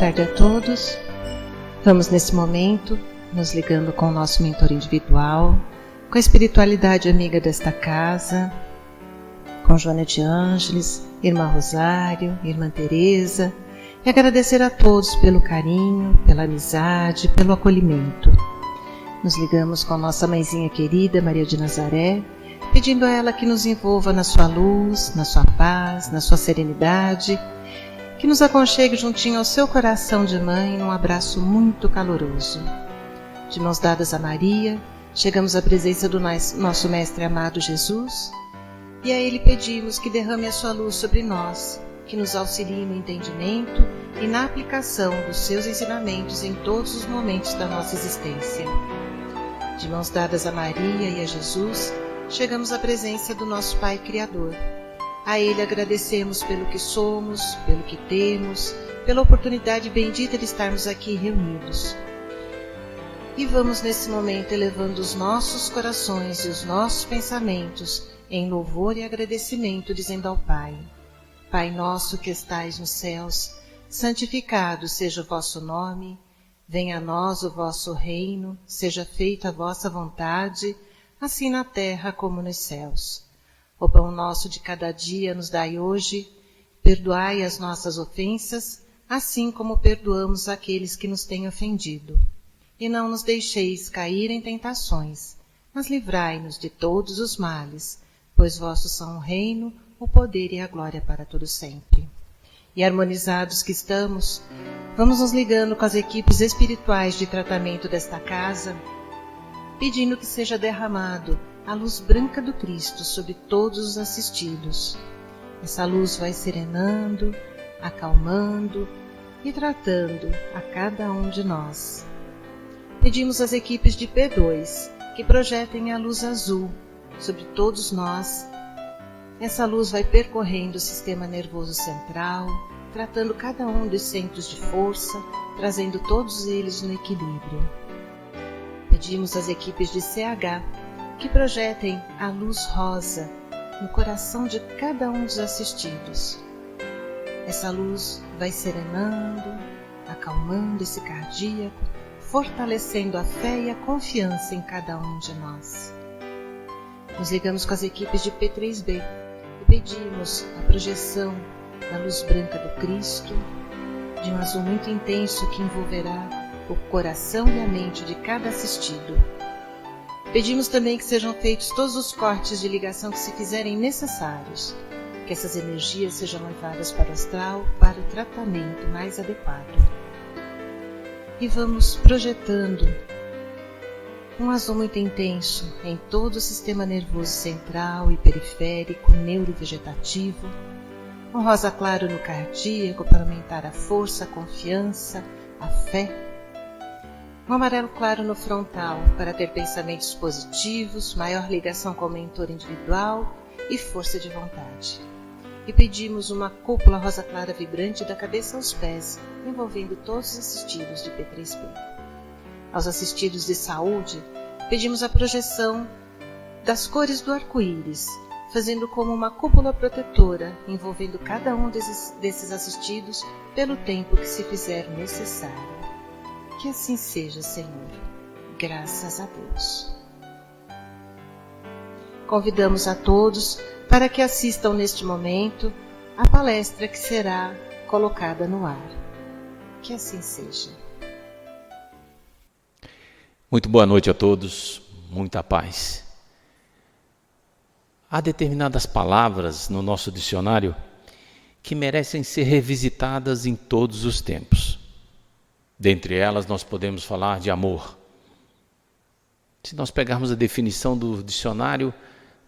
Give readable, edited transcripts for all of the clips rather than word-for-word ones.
tarde a todos. Vamos nesse momento nos ligando com o nosso mentor individual, com a espiritualidade amiga desta casa, com Joana de Ângeles, Irmã Rosário, Irmã Teresa, e agradecer a todos pelo carinho, pela amizade, pelo acolhimento. Nos ligamos com nossa mãezinha querida, Maria de Nazaré, pedindo a ela que nos envolva na sua luz, na sua paz, na sua serenidade, que nos aconchegue juntinho ao seu coração de mãe num abraço muito caloroso. De mãos dadas a Maria, chegamos à presença do nosso Mestre amado Jesus, e a Ele pedimos que derrame a sua luz sobre nós, que nos auxilie no entendimento e na aplicação dos seus ensinamentos em todos os momentos da nossa existência. De mãos dadas a Maria e a Jesus, chegamos à presença do nosso Pai Criador. A Ele agradecemos pelo que somos, pelo que temos, pela oportunidade bendita de estarmos aqui reunidos. E vamos nesse momento elevando os nossos corações e os nossos pensamentos em louvor e agradecimento, dizendo ao Pai: Pai nosso que estais nos céus, santificado seja o vosso nome, venha a nós o vosso reino, seja feita a vossa vontade, assim na terra como nos céus. O pão nosso de cada dia nos dai hoje, perdoai as nossas ofensas, assim como perdoamos aqueles que nos têm ofendido. E não nos deixeis cair em tentações, mas livrai-nos de todos os males, pois vossos são o reino, o poder e a glória para todo sempre. E harmonizados que estamos, vamos nos ligando com as equipes espirituais de tratamento desta casa, pedindo que seja derramado a luz branca do Cristo sobre todos os assistidos. Essa luz vai serenando, acalmando e tratando a cada um de nós. Pedimos às equipes de P2 que projetem a luz azul sobre todos nós. Essa luz vai percorrendo o sistema nervoso central, tratando cada um dos centros de força, trazendo todos eles no equilíbrio. Pedimos às equipes de CH que projetem a luz rosa no coração de cada um dos assistidos. Essa luz vai serenando, acalmando esse cardíaco, fortalecendo a fé e a confiança em cada um de nós. Nos ligamos com as equipes de P3B e pedimos a projeção da luz branca do Cristo, de um azul muito intenso que envolverá o coração e a mente de cada assistido. Pedimos também que sejam feitos todos os cortes de ligação que se fizerem necessários, que essas energias sejam levadas para o astral para o tratamento mais adequado. E vamos projetando um azul muito intenso em todo o sistema nervoso central e periférico, neurovegetativo, um rosa claro no cardíaco para aumentar a força, a confiança, a fé, um amarelo claro no frontal para ter pensamentos positivos, maior ligação com o mentor individual e força de vontade. E pedimos uma cúpula rosa clara vibrante da cabeça aos pés, envolvendo todos os assistidos de P3B. Aos assistidos de saúde, pedimos a projeção das cores do arco-íris, fazendo como uma cúpula protetora, envolvendo cada um desses assistidos pelo tempo que se fizer necessário. Que assim seja, Senhor. Graças a Deus. Convidamos a todos para que assistam neste momento a palestra que será colocada no ar. Que assim seja. Muito boa noite a todos, muita paz. Há determinadas palavras no nosso dicionário que merecem ser revisitadas em todos os tempos. Dentre elas nós podemos falar de amor. Se nós pegarmos a definição do dicionário,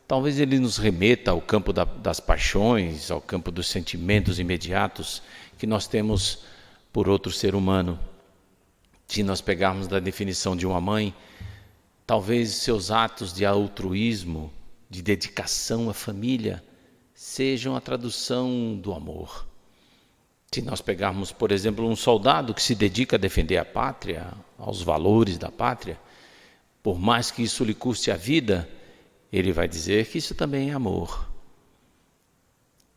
talvez ele nos remeta ao campo das paixões, ao campo dos sentimentos imediatos que nós temos por outro ser humano. Se nós pegarmos da definição de uma mãe, talvez seus atos de altruísmo, de dedicação à família, sejam a tradução do amor. Se nós pegarmos, por exemplo, um soldado que se dedica a defender a pátria, aos valores da pátria, por mais que isso lhe custe a vida, ele vai dizer que isso também é amor.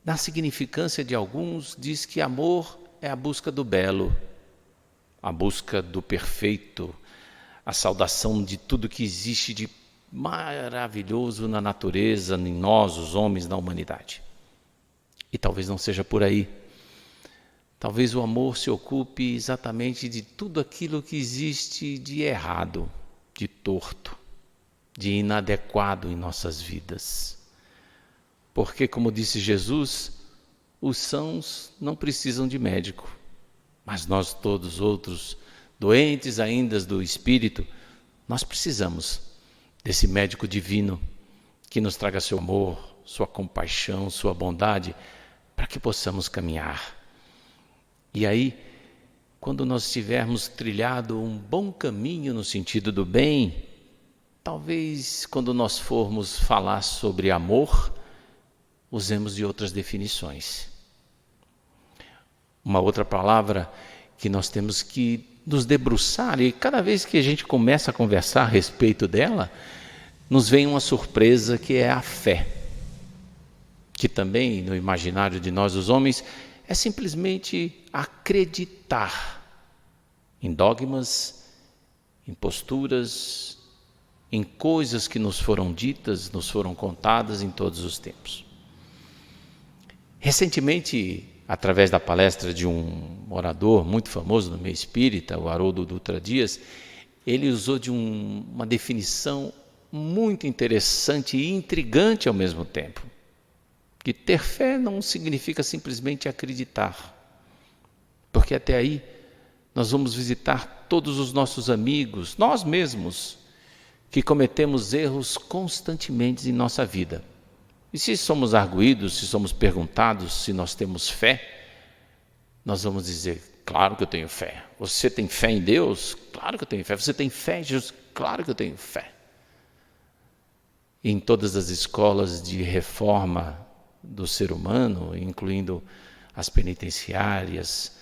Na significância de alguns, diz que amor é a busca do belo, a busca do perfeito, a saudação de tudo que existe de maravilhoso na natureza, em nós, os homens, na humanidade. E talvez não seja por aí. Talvez o amor se ocupe exatamente de tudo aquilo que existe de errado, de torto, de inadequado em nossas vidas. Porque, como disse Jesus, os sãos não precisam de médico, mas nós todos outros, doentes ainda do Espírito, nós precisamos desse médico divino que nos traga seu amor, sua compaixão, sua bondade, para que possamos caminhar. E aí, quando nós tivermos trilhado um bom caminho no sentido do bem, talvez quando nós formos falar sobre amor, usemos de outras definições. Uma outra palavra que nós temos que nos debruçar, e cada vez que a gente começa a conversar a respeito dela, nos vem uma surpresa, que é a fé, que também no imaginário de nós os homens é simplesmente acreditar em dogmas, em posturas, em coisas que nos foram ditas, nos foram contadas em todos os tempos. Recentemente, através da palestra de um orador muito famoso no meio espírita, o Haroldo Dutra Dias, ele usou de uma definição muito interessante e intrigante ao mesmo tempo. Que ter fé não significa simplesmente acreditar, porque até aí nós vamos visitar todos os nossos amigos, nós mesmos, que cometemos erros constantemente em nossa vida. E se somos arguídos, se somos perguntados se nós temos fé, nós vamos dizer, claro que eu tenho fé. Você tem fé em Deus? Claro que eu tenho fé. Você tem fé em Jesus? Claro que eu tenho fé. E em todas as escolas de reforma do ser humano, incluindo as penitenciárias,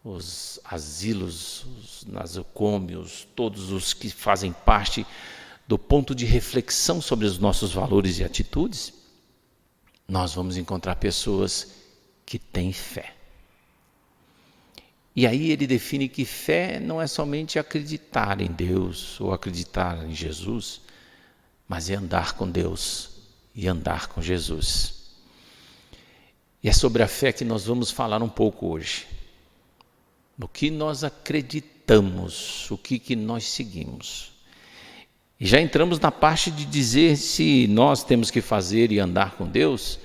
os asilos, os nasocômios, todos os que fazem parte do ponto de reflexão sobre os nossos valores e atitudes, nós vamos encontrar pessoas que têm fé. E aí ele define que fé não é somente acreditar em Deus ou acreditar em Jesus, mas é andar com Deus e andar com Jesus. E é sobre a fé que nós vamos falar um pouco hoje. No que nós acreditamos, o que nós seguimos. E já entramos na parte de dizer se nós temos que fazer e andar com Deus.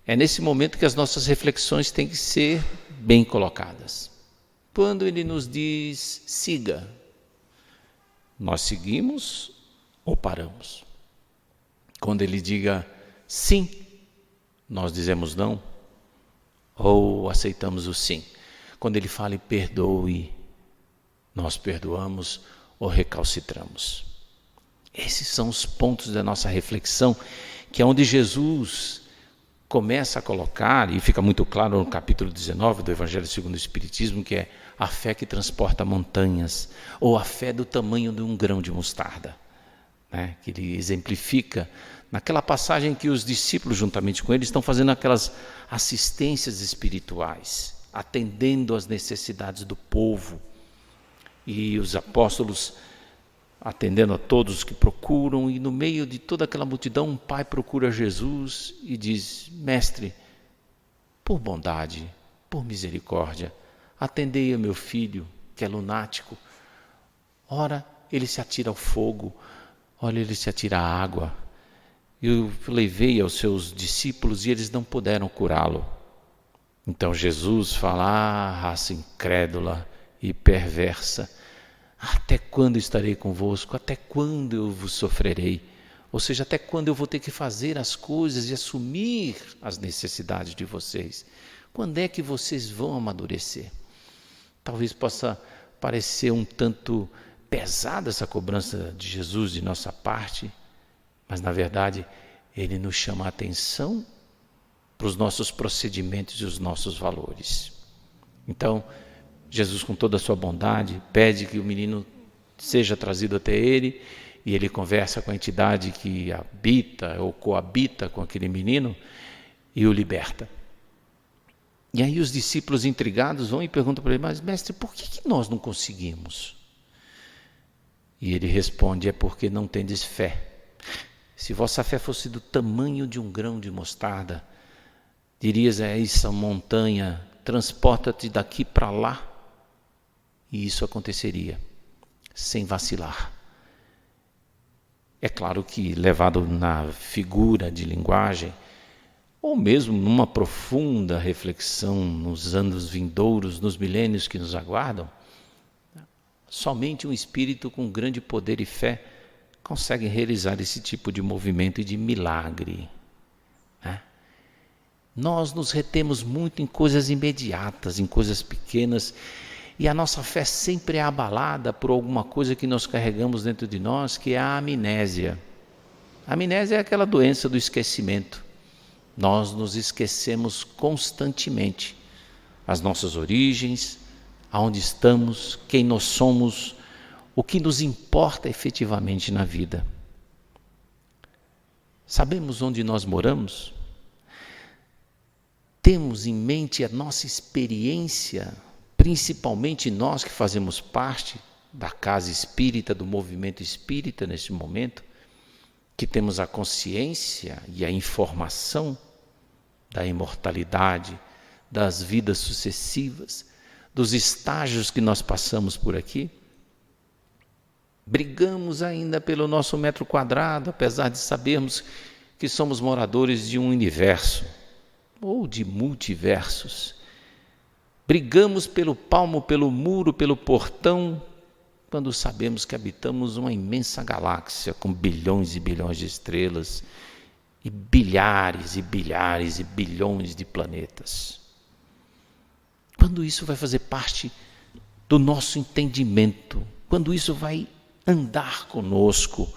É nesse momento que as nossas reflexões têm que ser bem colocadas. Quando ele nos diz siga, nós seguimos ou paramos? Quando ele diga sim, nós dizemos não ou aceitamos o sim? Quando ele fala perdoe, nós perdoamos ou recalcitramos? Esses são os pontos da nossa reflexão, que é onde Jesus começa a colocar, e fica muito claro no capítulo 19 do Evangelho segundo o Espiritismo, que é a fé que transporta montanhas, ou a fé do tamanho de um grão de mostarda, né? Que ele exemplifica naquela passagem que os discípulos, juntamente com ele, estão fazendo aquelas assistências espirituais, atendendo às necessidades do povo, e os apóstolos atendendo a todos que procuram, e no meio de toda aquela multidão, um pai procura Jesus e diz: mestre, por bondade, por misericórdia, atendei a meu filho, que é lunático. Ora, ele se atira ao fogo, ora, ele se atira à água. Eu levei aos seus discípulos e eles não puderam curá-lo. Então Jesus fala: raça incrédula e perversa, até quando estarei convosco? Até quando eu vos sofrerei? Ou seja, até quando eu vou ter que fazer as coisas e assumir as necessidades de vocês? Quando é que vocês vão amadurecer? Talvez possa parecer um tanto pesada essa cobrança de Jesus de nossa parte, mas na verdade ele nos chama a atenção para os nossos procedimentos e os nossos valores. Então, Jesus, com toda a sua bondade, pede que o menino seja trazido até ele, e ele conversa com a entidade que habita ou coabita com aquele menino e o liberta. E aí os discípulos intrigados vão e perguntam para ele: mas mestre, por que nós não conseguimos? E ele responde: é porque não tendes fé. Se vossa fé fosse do tamanho de um grão de mostarda, dirias a essa montanha: transporta-te daqui para lá, e isso aconteceria, sem vacilar. É claro que, levado na figura de linguagem, ou mesmo numa profunda reflexão nos anos vindouros, nos milênios que nos aguardam, somente um espírito com grande poder e fé consegue realizar esse tipo de movimento e de milagre, né? Nós nos retemos muito em coisas imediatas, em coisas pequenas, e a nossa fé sempre é abalada por alguma coisa que nós carregamos dentro de nós, que é a amnésia. A amnésia é aquela doença do esquecimento. Nós nos esquecemos constantemente as nossas origens, aonde estamos, quem nós somos, o que nos importa efetivamente na vida. Sabemos onde nós moramos? Temos em mente a nossa experiência, principalmente nós que fazemos parte da casa espírita, do movimento espírita neste momento, que temos a consciência e a informação da imortalidade, das vidas sucessivas, dos estágios que nós passamos por aqui. Brigamos ainda pelo nosso metro quadrado, apesar de sabermos que somos moradores de um universo, ou de multiversos. Brigamos pelo palmo, pelo muro, pelo portão, quando sabemos que habitamos uma imensa galáxia com bilhões e bilhões de estrelas e bilhares e bilhares e bilhões de planetas. Quando isso vai fazer parte do nosso entendimento, quando isso vai andar conosco,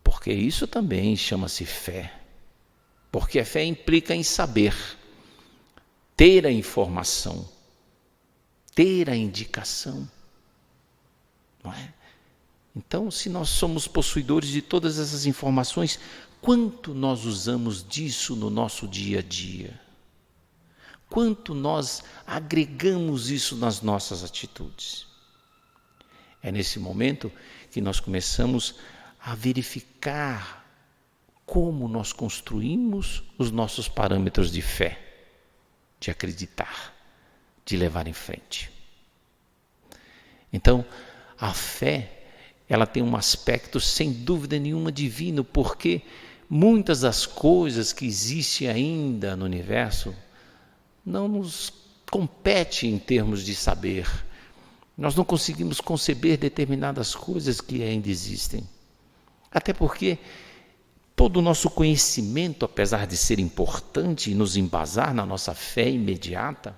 porque isso também chama-se fé, porque a fé implica em saber, ter a informação, ter a indicação, não é? Então, se nós somos possuidores de todas essas informações, quanto nós usamos disso no nosso dia a dia? Quanto nós agregamos isso nas nossas atitudes? É nesse momento que nós começamos a verificar como nós construímos os nossos parâmetros de fé, de acreditar, de levar em frente. Então, a fé, ela tem um aspecto sem dúvida nenhuma divino, porque muitas das coisas que existem ainda no universo não nos compete em termos de saber. Nós não conseguimos conceber determinadas coisas que ainda existem. Até porque todo o nosso conhecimento, apesar de ser importante e nos embasar na nossa fé imediata,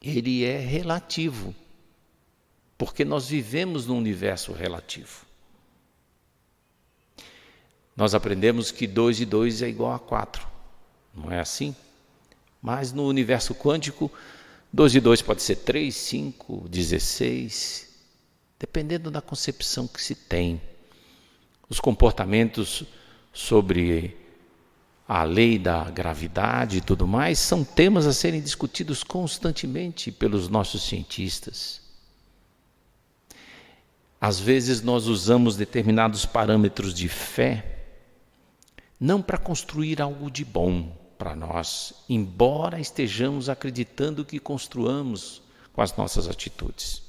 ele é relativo, porque nós vivemos num universo relativo. Nós aprendemos que 2 e 2 é igual a 4, não é assim? Mas no universo quântico, 2 e 2 pode ser 3, 5, 16, dependendo da concepção que se tem. Os comportamentos sobre a lei da gravidade e tudo mais são temas a serem discutidos constantemente pelos nossos cientistas. Às vezes nós usamos determinados parâmetros de fé não para construir algo de bom para nós, embora estejamos acreditando que construamos com as nossas atitudes.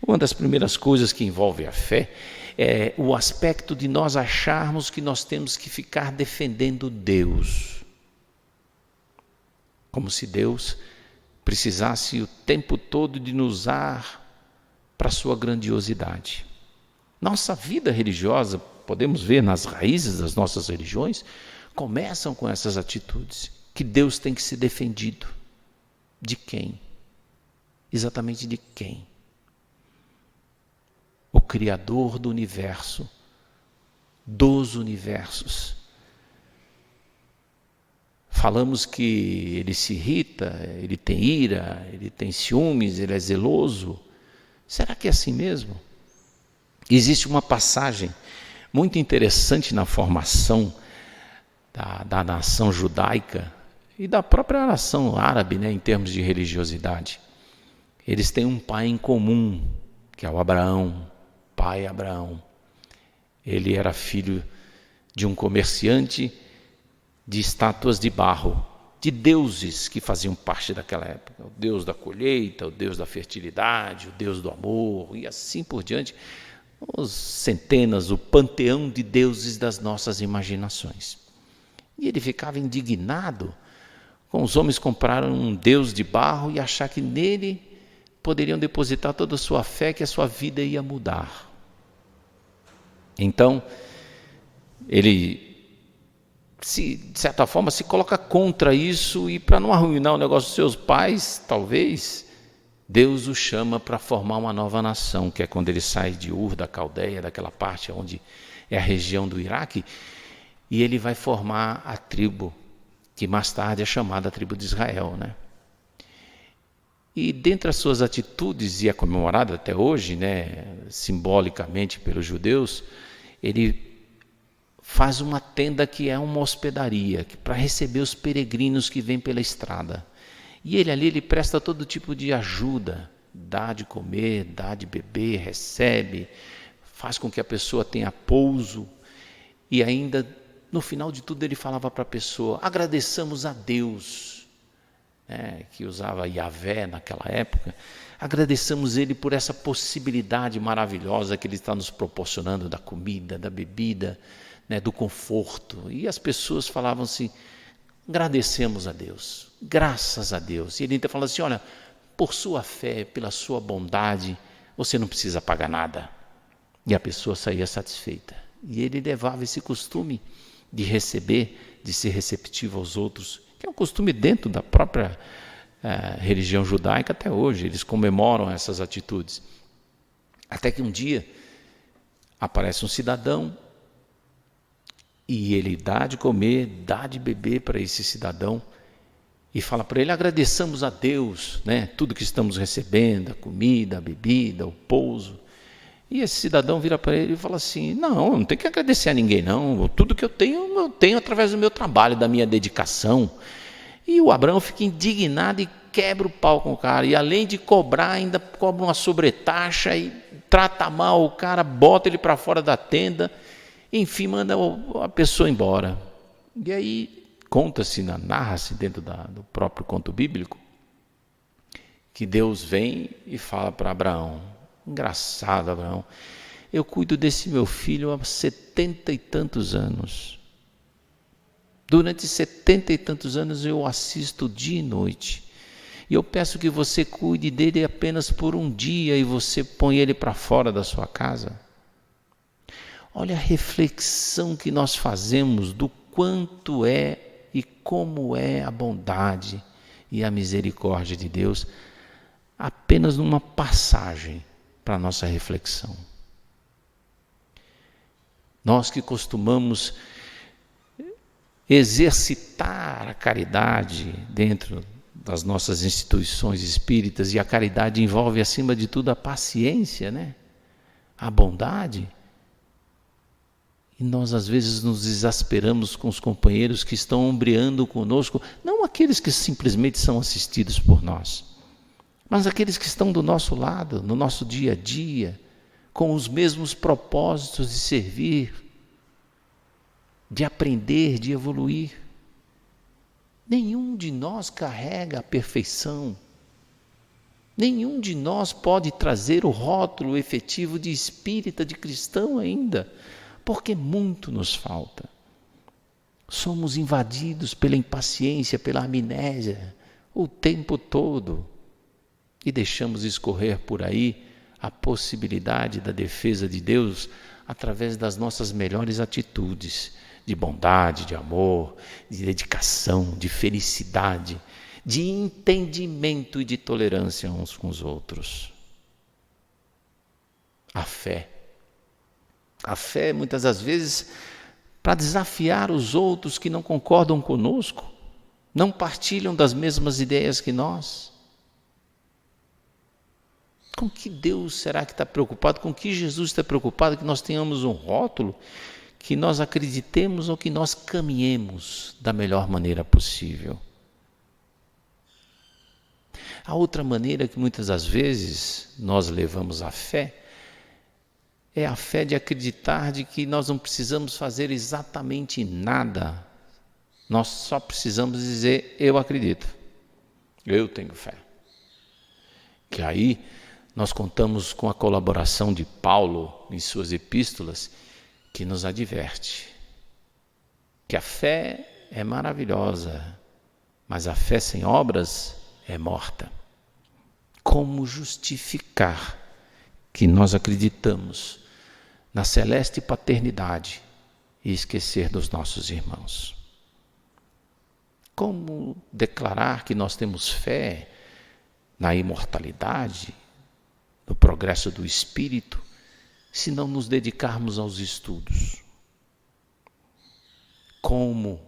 Uma das primeiras coisas que envolve a fé é o aspecto de nós acharmos que nós temos que ficar defendendo Deus. Como se Deus precisasse o tempo todo de nos usar para a sua grandiosidade. Nossa vida religiosa, podemos ver nas raízes das nossas religiões, começam com essas atitudes, que Deus tem que ser defendido. De quem? Exatamente de quem? O Criador do universo, dos universos. Falamos que ele se irrita, ele tem ira, ele tem ciúmes, ele é zeloso. Será que é assim mesmo? Existe uma passagem muito interessante na formação da nação judaica, e da própria nação árabe, né, em termos de religiosidade. Eles têm um pai em comum, que é o Abraão, pai Abraão. Ele era filho de um comerciante de estátuas de barro, de deuses que faziam parte daquela época. O deus da colheita, o deus da fertilidade, o deus do amor e assim por diante. Os centenas, o panteão de deuses das nossas imaginações. E ele ficava indignado com os homens comprarem um deus de barro e achar que nele poderiam depositar toda a sua fé, que a sua vida ia mudar. Então, ele, de certa forma, se coloca contra isso, e para não arruinar o negócio dos seus pais, talvez, Deus o chama para formar uma nova nação, que é quando ele sai de Ur, da Caldeia, daquela parte onde é a região do Iraque, e ele vai formar a tribo, que mais tarde é chamada a tribo de Israel, né? E dentre as suas atitudes, e é comemorada até hoje, né, simbolicamente pelos judeus, ele faz uma tenda que é uma hospedaria, para receber os peregrinos que vêm pela estrada. E ele presta todo tipo de ajuda, dá de comer, dá de beber, recebe, faz com que a pessoa tenha pouso, e ainda, no final de tudo, ele falava para a pessoa: agradeçamos a Deus, que usava Yahvé naquela época, agradeçamos Ele por essa possibilidade maravilhosa que Ele está nos proporcionando, da comida, da bebida, né, do conforto. E as pessoas falavam assim: agradecemos a Deus, graças a Deus. E ele então falava assim: olha, por sua fé, pela sua bondade, você não precisa pagar nada. E a pessoa saía satisfeita. E ele levava esse costume de receber, de ser receptivo aos outros, que é um costume dentro da própria religião judaica até hoje. Eles comemoram essas atitudes. Até que um dia aparece um cidadão e ele dá de comer, dá de beber para esse cidadão e fala para ele: agradeçamos a Deus, né, tudo que estamos recebendo, a comida, a bebida, o pouso. E esse cidadão vira para ele e fala assim: não tem que agradecer a ninguém não, tudo que eu tenho através do meu trabalho, da minha dedicação. E o Abraão fica indignado e quebra o pau com o cara, e além de cobrar, ainda cobra uma sobretaxa e trata mal o cara, bota ele para fora da tenda, enfim, manda a pessoa embora. E aí conta-se, narra-se dentro do próprio conto bíblico, que Deus vem e fala para Abraão: engraçado, Abraão, eu cuido desse meu filho há 70 e tantos anos. Durante 70 e tantos anos eu assisto dia e noite. E eu peço que você cuide dele apenas por um dia e você põe ele para fora da sua casa. Olha a reflexão que nós fazemos do quanto é e como é a bondade e a misericórdia de Deus, apenas numa passagem para a nossa reflexão. Nós que costumamos exercitar a caridade dentro das nossas instituições espíritas, e a caridade envolve, acima de tudo, a paciência, né? A bondade. E nós, às vezes, nos exasperamos com os companheiros que estão ombreando conosco, não aqueles que simplesmente são assistidos por nós, mas aqueles que estão do nosso lado, no nosso dia a dia, com os mesmos propósitos de servir, de aprender, de evoluir. Nenhum de nós carrega a perfeição. Nenhum de nós pode trazer o rótulo efetivo de espírita, de cristão ainda, porque muito nos falta. Somos invadidos pela impaciência, pela amnésia, o tempo todo, e deixamos escorrer por aí a possibilidade da defesa de Deus através das nossas melhores atitudes, de bondade, de amor, de dedicação, de felicidade, de entendimento e de tolerância uns com os outros. A fé, muitas das vezes, para desafiar os outros que não concordam conosco, não partilham das mesmas ideias que nós. Com que Deus será que está preocupado? Com que Jesus está preocupado que nós tenhamos um rótulo, que nós acreditemos ou que nós caminhemos da melhor maneira possível? A outra maneira que muitas das vezes nós levamos a fé é a fé de acreditar de que nós não precisamos fazer exatamente nada. Nós só precisamos dizer, eu acredito, eu tenho fé. Que aí nós contamos com a colaboração de Paulo em suas epístolas, que nos adverte que a fé é maravilhosa, mas a fé sem obras é morta. Como justificar que nós acreditamos na celeste paternidade e esquecer dos nossos irmãos? Como declarar que nós temos fé na imortalidade, no progresso do espírito, se não nos dedicarmos aos estudos? Como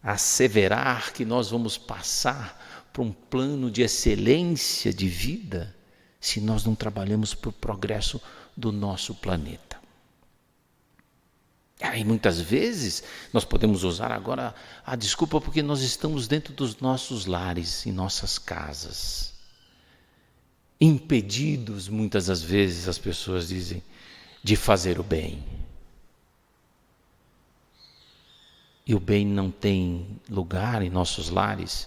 asseverar que nós vamos passar por um plano de excelência de vida se nós não trabalhamos para o progresso do nosso planeta? Aí muitas vezes nós podemos usar agora a desculpa porque nós estamos dentro dos nossos lares, em nossas casas, impedidos muitas das vezes, as pessoas dizem, de fazer o bem. E o bem não tem lugar em nossos lares,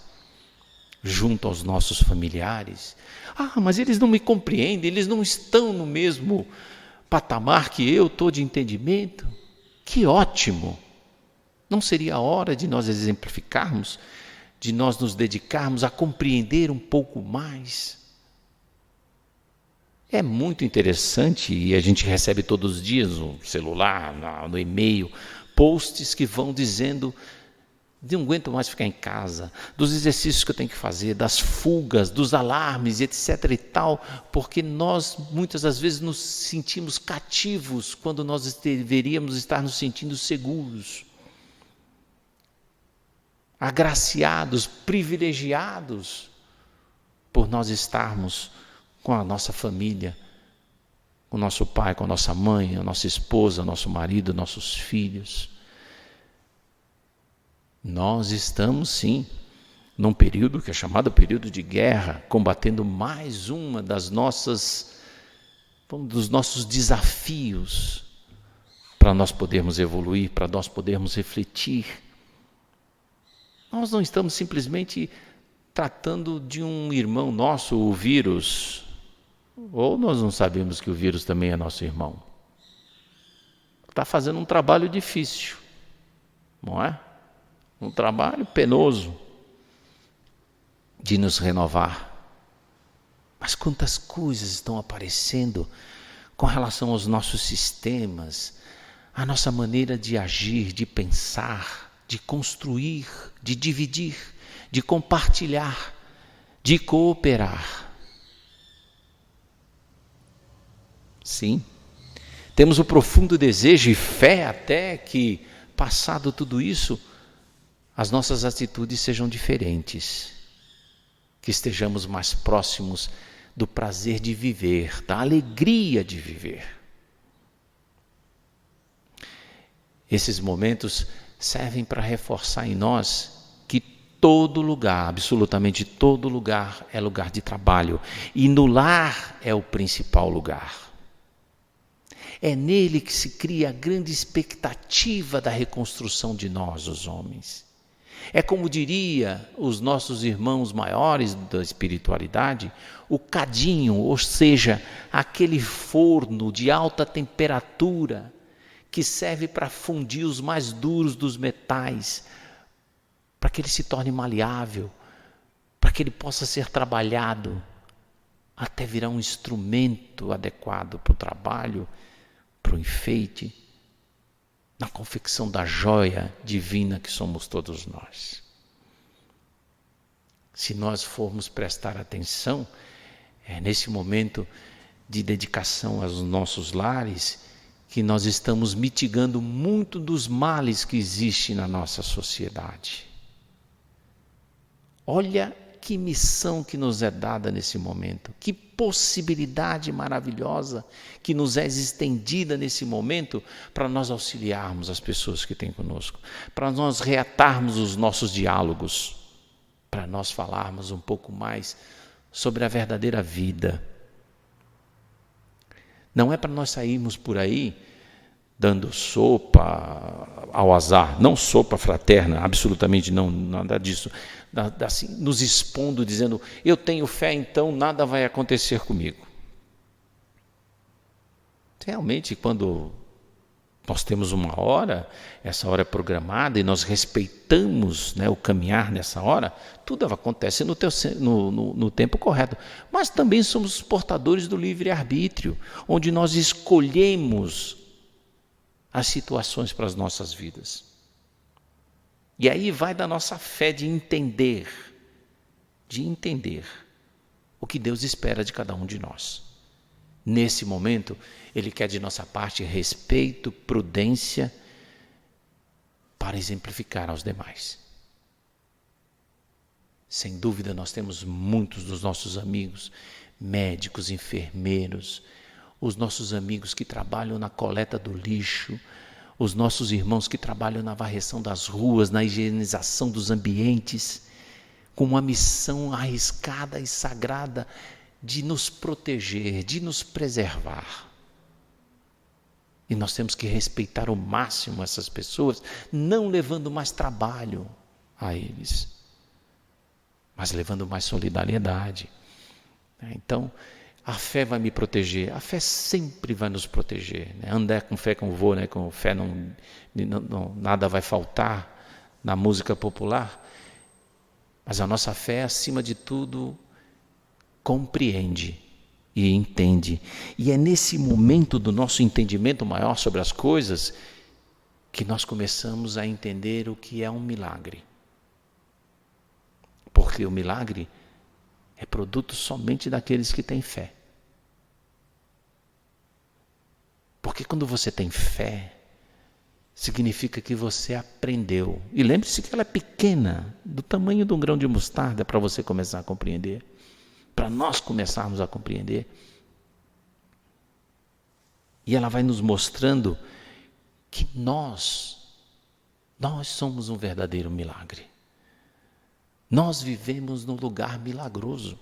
junto aos nossos familiares. Ah, mas eles não me compreendem, eles não estão no mesmo patamar que eu estou de entendimento. Que ótimo! Não seria a hora de nós exemplificarmos, de nós nos dedicarmos a compreender um pouco mais? É muito interessante, e a gente recebe todos os dias no celular, no e-mail, posts que vão dizendo, não aguento mais ficar em casa, dos exercícios que eu tenho que fazer, das fugas, dos alarmes, etc. e tal, porque nós muitas das vezes nos sentimos cativos quando nós deveríamos estar nos sentindo seguros, agraciados, privilegiados, por nós estarmos com a nossa família, com o nosso pai, com a nossa mãe, a nossa esposa, nosso marido, nossos filhos. Nós estamos sim num período que é chamado período de guerra, combatendo mais uma dos nossos desafios para nós podermos evoluir, para nós podermos refletir. Nós não estamos simplesmente tratando de um irmão nosso, o vírus, ou nós não sabemos que o vírus também é nosso irmão. Está fazendo um trabalho difícil, não é? Um trabalho penoso de nos renovar. Mas quantas coisas estão aparecendo com relação aos nossos sistemas, a nossa maneira de agir, de pensar, de construir, de dividir, de compartilhar, de cooperar. Sim, temos o profundo desejo e fé até que, passado tudo isso, as nossas atitudes sejam diferentes, que estejamos mais próximos do prazer de viver, da alegria de viver. Esses momentos servem para reforçar em nós que todo lugar, absolutamente todo lugar, é lugar de trabalho, e no lar é o principal lugar. É nele que se cria a grande expectativa da reconstrução de nós, os homens. É como diria os nossos irmãos maiores da espiritualidade, o cadinho, ou seja, aquele forno de alta temperatura que serve para fundir os mais duros dos metais, para que ele se torne maleável, para que ele possa ser trabalhado, até virar um instrumento adequado para o trabalho, para o enfeite, na confecção da joia divina que somos todos nós. Se nós formos prestar atenção, é nesse momento de dedicação aos nossos lares que nós estamos mitigando muito dos males que existem na nossa sociedade. Olha que missão que nos é dada nesse momento, que possibilidade maravilhosa que nos é estendida nesse momento para nós auxiliarmos as pessoas que têm conosco, para nós reatarmos os nossos diálogos, para nós falarmos um pouco mais sobre a verdadeira vida. Não é para nós sairmos por aí dando sopa ao azar, não sopa fraterna, absolutamente não, nada disso, assim, nos expondo, dizendo, eu tenho fé, então nada vai acontecer comigo. Realmente, quando nós temos uma hora, essa hora é programada e nós respeitamos, né, o caminhar nessa hora, tudo acontece no tempo correto. Mas também somos portadores do livre-arbítrio, onde nós escolhemos as situações para as nossas vidas. E aí vai da nossa fé de entender o que Deus espera de cada um de nós. Nesse momento, Ele quer de nossa parte respeito, prudência, para exemplificar aos demais. Sem dúvida, nós temos muitos dos nossos amigos, médicos, enfermeiros, os nossos amigos que trabalham na coleta do lixo, os nossos irmãos que trabalham na varreção das ruas, na higienização dos ambientes, com uma missão arriscada e sagrada de nos proteger, de nos preservar. E nós temos que respeitar ao máximo essas pessoas, não levando mais trabalho a eles, mas levando mais solidariedade. Então, a fé vai me proteger, a fé sempre vai nos proteger. Andar com fé como vou, com fé nada vai faltar, na música popular. Mas a nossa fé, acima de tudo, compreende e entende. E é nesse momento do nosso entendimento maior sobre as coisas que nós começamos a entender o que é um milagre. Porque o milagre é produto somente daqueles que têm fé. Porque quando você tem fé, significa que você aprendeu. E lembre-se que ela é pequena, do tamanho de um grão de mostarda, para você começar a compreender. Para nós começarmos a compreender. E ela vai nos mostrando que nós somos um verdadeiro milagre. Nós vivemos num lugar milagroso.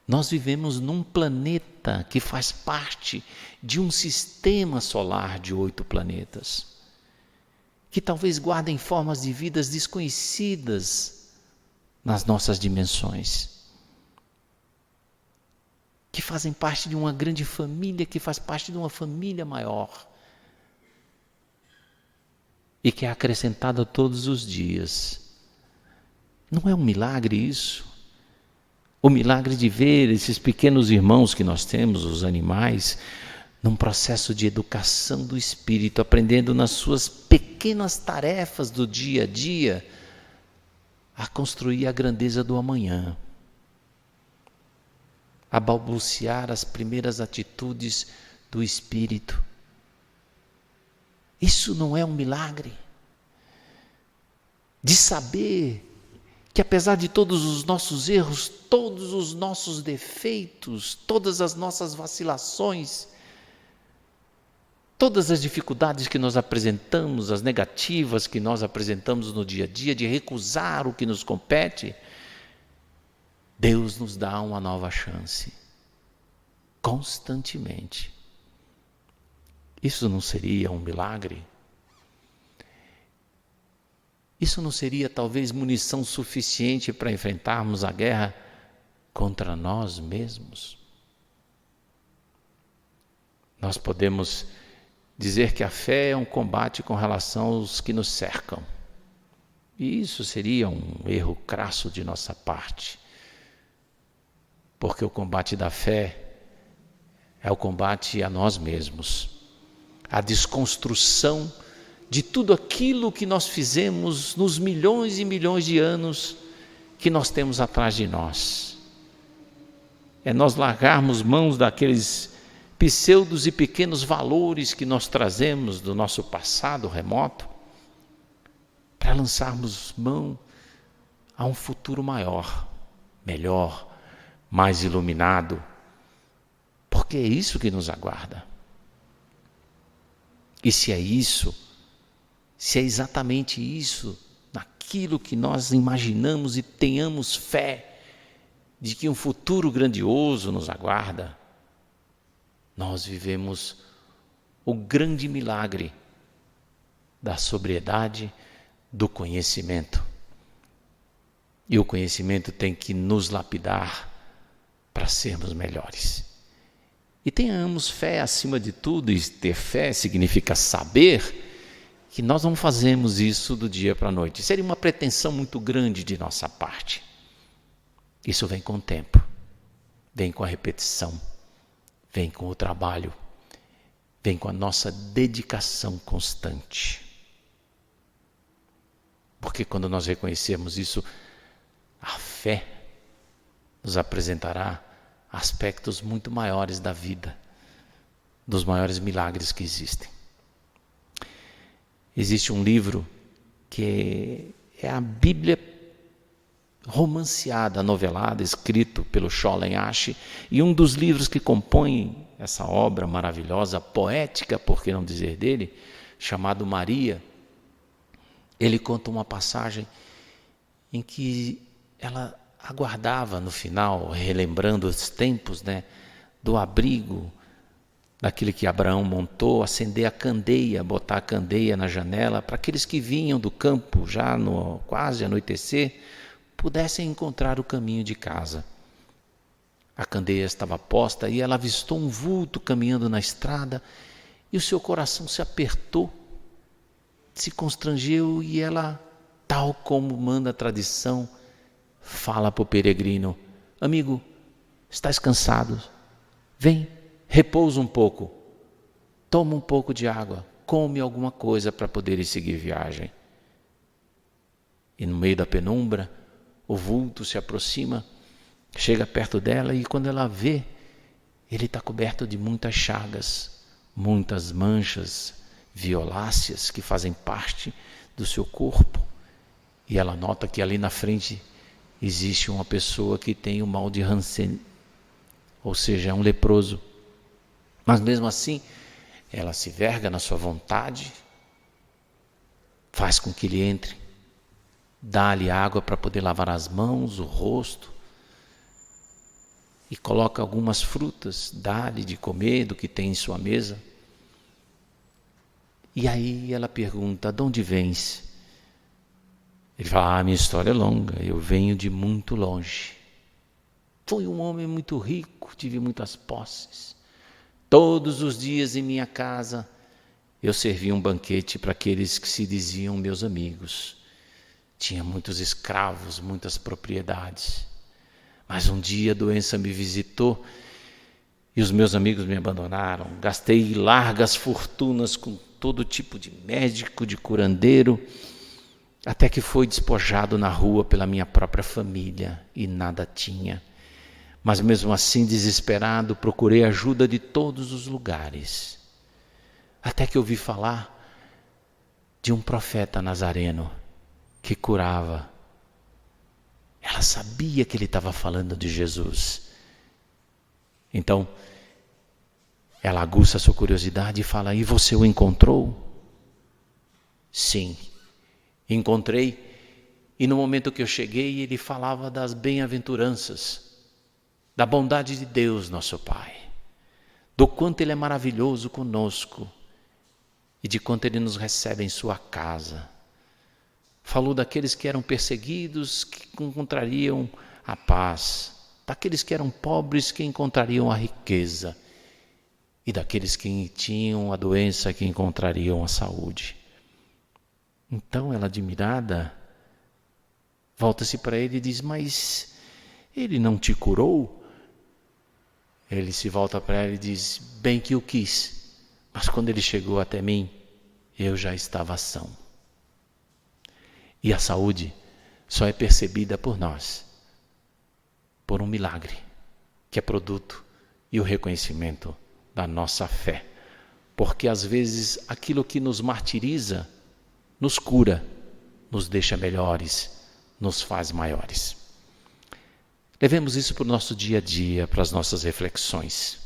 Nós vivemos num planeta que faz parte de um sistema solar de 8 planetas, que talvez guardem formas de vidas desconhecidas nas nossas dimensões, que fazem parte de uma grande família, que faz parte de uma família maior e que é acrescentada todos os dias. Não é um milagre isso? O milagre de ver esses pequenos irmãos que nós temos, os animais, num processo de educação do espírito, aprendendo nas suas pequenas tarefas do dia a dia a construir a grandeza do amanhã, a balbuciar as primeiras atitudes do espírito. Isso não é um milagre? De saber que apesar de todos os nossos erros, todos os nossos defeitos, todas as nossas vacilações, todas as dificuldades que nós apresentamos, as negativas que nós apresentamos no dia a dia, de recusar o que nos compete, Deus nos dá uma nova chance, constantemente. Isso não seria um milagre? Isso não seria talvez munição suficiente para enfrentarmos a guerra contra nós mesmos? Nós podemos dizer que a fé é um combate com relação aos que nos cercam. E isso seria um erro crasso de nossa parte. Porque o combate da fé é o combate a nós mesmos. A desconstrução de tudo aquilo que nós fizemos nos milhões e milhões de anos que nós temos atrás de nós. É nós largarmos mãos daqueles pseudos e pequenos valores que nós trazemos do nosso passado remoto, para lançarmos mão a um futuro maior, melhor, mais iluminado, porque é isso que nos aguarda. E se é isso, se é exatamente isso, naquilo que nós imaginamos e tenhamos fé, de que um futuro grandioso nos aguarda, nós vivemos o grande milagre da sobriedade, do conhecimento. E o conhecimento tem que nos lapidar para sermos melhores. E tenhamos fé acima de tudo, e ter fé significa saber que nós não fazemos isso do dia para a noite. Seria uma pretensão muito grande de nossa parte. Isso vem com o tempo, vem com a repetição, vem com o trabalho, vem com a nossa dedicação constante. Porque quando nós reconhecemos isso, a fé nos apresentará aspectos muito maiores da vida, dos maiores milagres que existem. Existe um livro que é a Bíblia romanceada, novelada, escrito pelo Scholen Asch, e um dos livros que compõem essa obra maravilhosa, poética, por que não dizer dele, chamado Maria. Ele conta uma passagem em que ela aguardava no final, relembrando os tempos, do abrigo, daquele que Abraão montou, acender a candeia, botar a candeia na janela, para aqueles que vinham do campo, já no quase anoitecer, pudessem encontrar o caminho de casa. A candeia estava posta e ela avistou um vulto caminhando na estrada, e o seu coração se apertou, se constrangeu, e ela, tal como manda a tradição, fala para o peregrino: amigo, estás cansado? Vem, repousa um pouco, toma um pouco de água, come alguma coisa para poder seguir viagem. E no meio da penumbra, o vulto se aproxima, chega perto dela, e quando ela vê, ele está coberto de muitas chagas, muitas manchas violáceas que fazem parte do seu corpo. E ela nota que ali na frente existe uma pessoa que tem o mal de Hansen, ou seja, é um leproso. Mas mesmo assim, ela se verga na sua vontade, faz com que ele entre, dá-lhe água para poder lavar as mãos, o rosto, e coloca algumas frutas, dá-lhe de comer do que tem em sua mesa. E aí ela pergunta: de onde vens? Ele fala: minha história é longa, eu venho de muito longe. Fui um homem muito rico, tive muitas posses. Todos os dias em minha casa eu servia um banquete para aqueles que se diziam meus amigos. Tinha muitos escravos, muitas propriedades. Mas um dia a doença me visitou e os meus amigos me abandonaram. Gastei largas fortunas com todo tipo de médico, de curandeiro, até que fui despojado na rua pela minha própria família e nada tinha. Mas mesmo assim, desesperado, procurei ajuda de todos os lugares. Até que ouvi falar de um profeta nazareno que curava. Ela sabia que ele estava falando de Jesus. Então, ela aguça a sua curiosidade e fala: e você o encontrou? Sim, encontrei. E no momento que eu cheguei, ele falava das bem-aventuranças, da bondade de Deus, nosso Pai, do quanto Ele é maravilhoso conosco e de quanto Ele nos recebe em sua casa. Falou daqueles que eram perseguidos, que encontrariam a paz, daqueles que eram pobres, que encontrariam a riqueza, e daqueles que tinham a doença, que encontrariam a saúde. Então ela, admirada, volta-se para ele e diz: mas ele não te curou? Ele se volta para ela e diz: bem que eu quis, mas quando ele chegou até mim, eu já estava são. E a saúde só é percebida por nós, por um milagre, que é produto e o reconhecimento da nossa fé. Porque às vezes aquilo que nos martiriza, nos cura, nos deixa melhores, nos faz maiores. Levemos isso para o nosso dia a dia, para as nossas reflexões.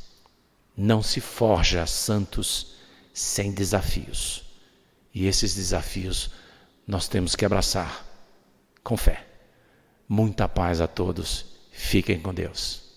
Não se forja santos sem desafios. E esses desafios nós temos que abraçar com fé. Muita paz a todos Fiquem com Deus.